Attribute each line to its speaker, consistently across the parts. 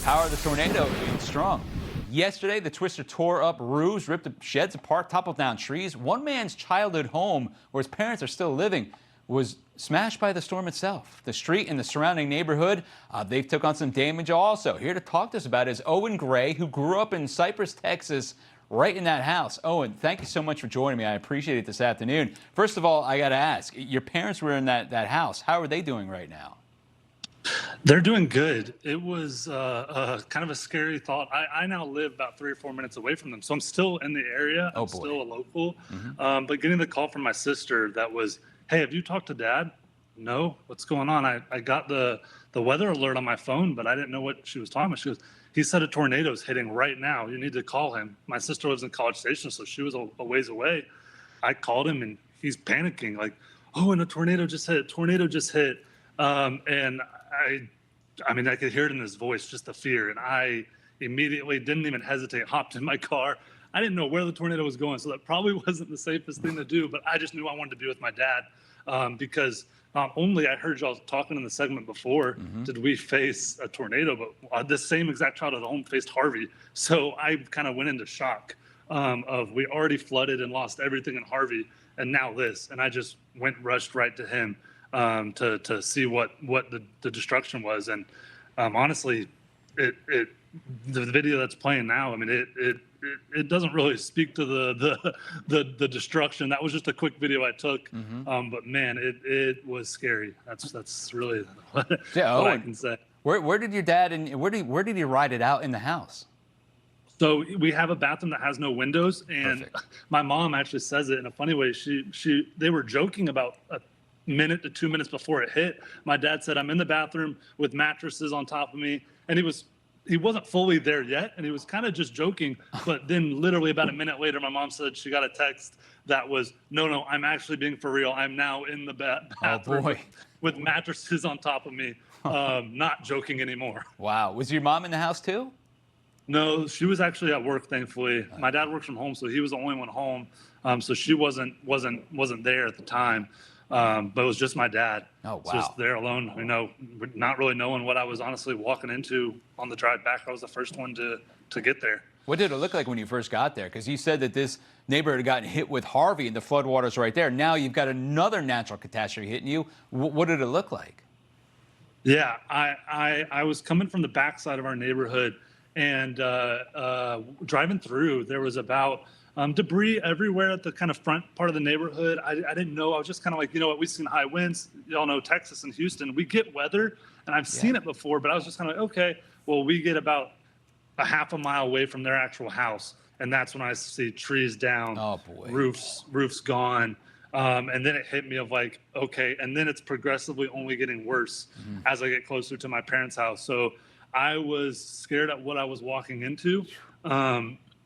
Speaker 1: Power of the tornado is strong. Yesterday, the twister tore up roofs, ripped the sheds apart, toppled down trees. One man's childhood home, where his parents are still living, was smashed by the storm itself. The street and the surrounding neighborhood, they took on some damage also. Here to talk to us about it is Owen Gray, who grew up in Cypress, Texas, right in that house. Owen, thank you so much for joining me. I appreciate it this afternoon. First of all, I got to ask, your parents were in that house. How are they doing right now?
Speaker 2: They're doing good. It was kind of a scary thought. I now live about 3 or 4 minutes away from them, so I'm still in the area.
Speaker 1: Oh,
Speaker 2: I'm
Speaker 1: boy.
Speaker 2: still a local. But getting the call from my sister that was, "Hey, have you talked to Dad?" "No, what's going on?" I got the weather alert on my phone, but I didn't know what she was talking about. She goes, "He said a tornado's hitting right now. You need to call him." My sister lives in College Station, so she was a ways away. I called him, and he's panicking, like, "Oh, and a tornado just hit. Tornado just hit." And I mean, I could hear it in his voice, just the fear. And I immediately didn't even hesitate, hopped in my car. I didn't know where the tornado was going, so that probably wasn't the safest thing to do. But I just knew I wanted to be with my dad because not only I heard y'all talking in the segment before, did we face a tornado, but the same exact childhood home faced Harvey. So I kind of went into shock of we already flooded and lost everything in Harvey, and now this. And I just rushed right to him. To see what the destruction was, and honestly, the video that's playing now, I mean, it doesn't really speak to the destruction. That was just a quick video I took, but man, it was scary. That's really what I can say.
Speaker 1: Where did your dad and where did he ride it out in the house?
Speaker 2: So we have a bathroom that has no windows, and
Speaker 1: Perfect.
Speaker 2: My mom actually says it in a funny way. They were joking about a minute to 2 minutes before it hit. My dad said, "I'm in the bathroom with mattresses on top of me," and he wasn't fully there yet, and he was kind of just joking. But then literally about a minute later, my mom said she got a text that was, no, I'm actually being for real. I'm now in the bathroom
Speaker 1: Oh, boy.
Speaker 2: with mattresses on top of me, not joking anymore.
Speaker 1: Wow. Was your mom in the house too?
Speaker 2: No, she was actually at work, thankfully. My dad works from home, so he was the only one home. So she wasn't there at the time. But it was just my dad.
Speaker 1: Oh, wow.
Speaker 2: Just there alone, not really knowing what I was honestly walking into on the drive back. I was the first one to get there.
Speaker 1: What did it look like when you first got there? Because you said that this neighborhood had gotten hit with Harvey and the floodwaters right there. Now you've got another natural catastrophe hitting you. What did it look like?
Speaker 2: Yeah, I was coming from the backside of our neighborhood, and driving through, there was about debris everywhere at the kind of front part of the neighborhood. I didn't know. I was just kind of like, you know what? We've seen high winds. Y'all know Texas and Houston. We get weather, and I've seen it before, but I was just kind of like, okay, well, we get about a half a mile away from their actual house, and that's when I see trees down,
Speaker 1: Oh, boy.
Speaker 2: roofs gone. And then it hit me of like, okay, and then it's progressively only getting worse as I get closer to my parents' house. So I was scared at what I was walking into.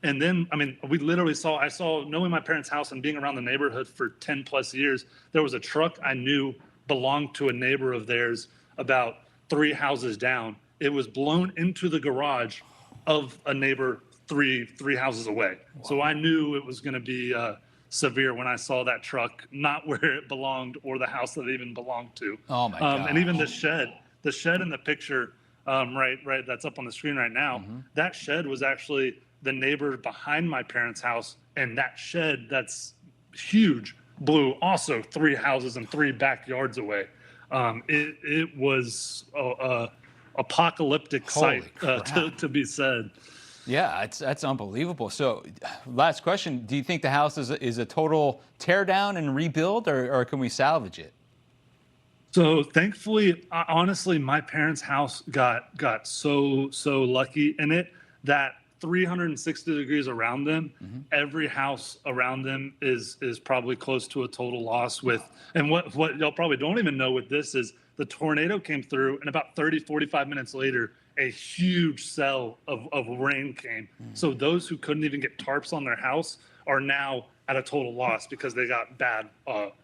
Speaker 2: And then, I mean, I saw, knowing my parents' house and being around the neighborhood for 10 plus years, there was a truck I knew belonged to a neighbor of theirs about 3 houses down. It was blown into the garage of a neighbor three houses away. Wow. So I knew it was going to be severe when I saw that truck, not where it belonged or the house that it even belonged to.
Speaker 1: Oh, my God.
Speaker 2: And even the shed in the picture, right, that's up on the screen right now, that shed was actually the neighbor behind my parents' house, and that shed that's huge blew also 3 houses and 3 backyards away. It was apocalyptic sight to be said.
Speaker 1: Yeah, that's unbelievable. So, last question: do you think the house is a total tear down and rebuild, or can we salvage it?
Speaker 2: So thankfully, honestly, my parents' house got so lucky in it that 360 degrees around them, every house around them is probably close to a total loss with. And what y'all probably don't even know with this is the tornado came through, and about 45 minutes later, a huge cell of rain came. So those who couldn't even get tarps on their house are now at a total loss because they got bad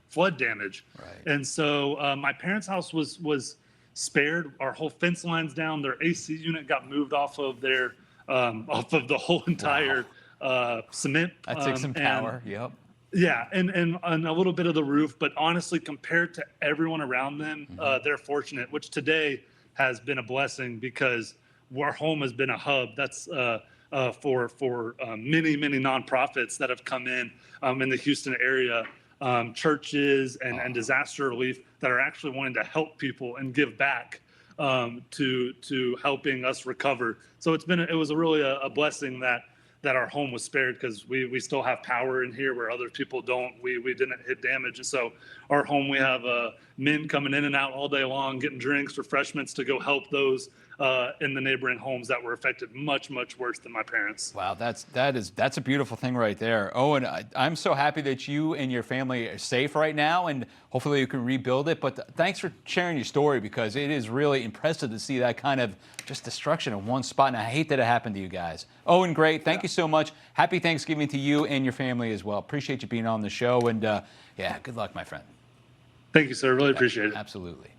Speaker 2: flood damage.
Speaker 1: Right.
Speaker 2: And so my parents' house was spared. Our whole fence line's down. Their AC unit got moved off of the whole entire cement.
Speaker 1: That takes some power. Yep.
Speaker 2: Yeah, and a little bit of the roof, but honestly, compared to everyone around them, they're fortunate, which today has been a blessing because our home has been a hub. That's for many nonprofits that have come in the Houston area, churches and disaster relief that are actually wanting to help people and give back to helping us recover. So it was really a blessing that our home was spared, because we still have power in here where other people don't. We didn't hit damage. And so our home, we have men coming in and out all day long, getting drinks, refreshments to go help those in the neighboring homes that were affected much worse than my parents.
Speaker 1: Wow, that's a beautiful thing right there. Owen, I'm so happy that you and your family are safe right now, and hopefully you can rebuild it. But thanks for sharing your story, because it is really impressive to see that kind of just destruction in one spot, and I hate that it happened to you guys. Owen Gray, thank you so much. Happy Thanksgiving to you and your family as well. Appreciate you being on the show, and yeah, good luck, my friend.
Speaker 2: Thank you, sir. Really appreciate it.
Speaker 1: Absolutely.